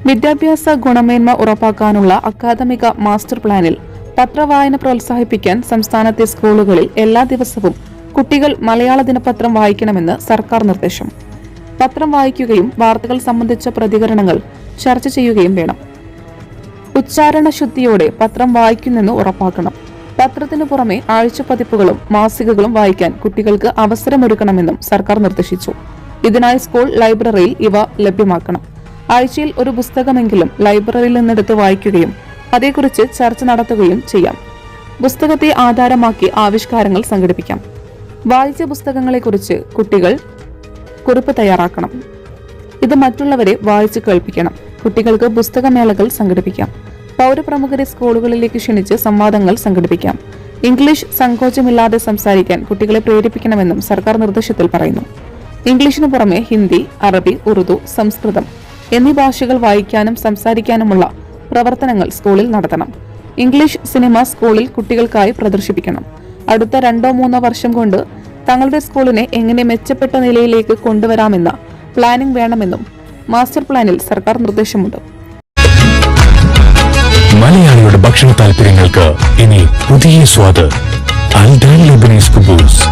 വിദ്യാഭ്യാസ ഗുണമേന്മ ഉറപ്പാക്കാനുള്ള അക്കാദമിക മാസ്റ്റർ പ്ലാനിൽ പത്രവായന പ്രോത്സാഹിപ്പിക്കാൻ സംസ്ഥാനത്തെ സ്കൂളുകളിൽ എല്ലാ ദിവസവും കുട്ടികൾ മലയാള ദിനപത്രം വായിക്കണമെന്ന് സർക്കാർ നിർദ്ദേശം. പത്രം വായിക്കുകയും വാർത്തകൾ സംബന്ധിച്ച പ്രതികരണങ്ങൾ ചർച്ച ചെയ്യുകയും വേണം. ഉച്ചാരണ ശുദ്ധിയോടെ പത്രം വായിക്കുന്നെന്ന് ഉറപ്പാക്കണം. പത്രത്തിനു പുറമെ ആഴ്ചപ്പതിപ്പുകളും മാസികകളും വായിക്കാൻ കുട്ടികൾക്ക് അവസരമൊരുക്കണമെന്നും സർക്കാർ നിർദ്ദേശിച്ചു. ഇതിനായി സ്കൂൾ ലൈബ്രറിയിൽ ഇവ ലഭ്യമാക്കണം. ആഴ്ചയിൽ ഒരു പുസ്തകമെങ്കിലും ലൈബ്രറിയിൽ നിന്നെടുത്ത് വായിക്കുകയും അതേക്കുറിച്ച് ചർച്ച നടത്തുകയും ചെയ്യാം. പുസ്തകത്തെ ആധാരമാക്കി ആവിഷ്കാരങ്ങൾ സംഘടിപ്പിക്കാം. വായിച്ച പുസ്തകങ്ങളെക്കുറിച്ച് കുട്ടികൾ കുറിപ്പ് തയ്യാറാക്കണം. ഇത് മറ്റുള്ളവരെ വായിച്ചു കേൾപ്പിക്കണം. കുട്ടികൾക്ക് പുസ്തകമേളകൾ സംഘടിപ്പിക്കാം. പൗരപ്രമുഖരെ സ്കൂളുകളിലേക്ക് ക്ഷണിച്ച് സംവാദങ്ങൾ സംഘടിപ്പിക്കാം. ഇംഗ്ലീഷ് സങ്കോചമില്ലാതെ സംസാരിക്കാൻ കുട്ടികളെ പ്രേരിപ്പിക്കണമെന്നും സർക്കാർ നിർദ്ദേശത്തിൽ പറയുന്നു. ഇംഗ്ലീഷിനു പുറമെ ഹിന്ദി, അറബി, ഉറുദു, സംസ്കൃതം എന്നീ ഭാഷകൾ വായിക്കാനും സംസാരിക്കാനുമുള്ള പ്രവർത്തനങ്ങൾ സ്കൂളിൽ നടത്തണം. ഇംഗ്ലീഷ് സിനിമ സ്കൂളിൽ കുട്ടികൾക്കായി പ്രദർശിപ്പിക്കണം. അടുത്ത 2-3 വർഷം കൊണ്ട് തങ്ങളുടെ സ്കൂളിനെ എങ്ങനെ മെച്ചപ്പെട്ട നിലയിലേക്ക് കൊണ്ടുവരാമെന്ന പ്ലാനിംഗ് വേണമെന്നും മാസ്റ്റർ പ്ലാനിൽ സർക്കാർ നിർദ്ദേശമുണ്ട്. മലയാളിയുടെ ഭക്ഷണ താല്പര്യങ്ങൾക്ക് ഇനി പുതിയ സ്വാദ്. അൽദാൻ ലെബനീസ് കുബൂസ്.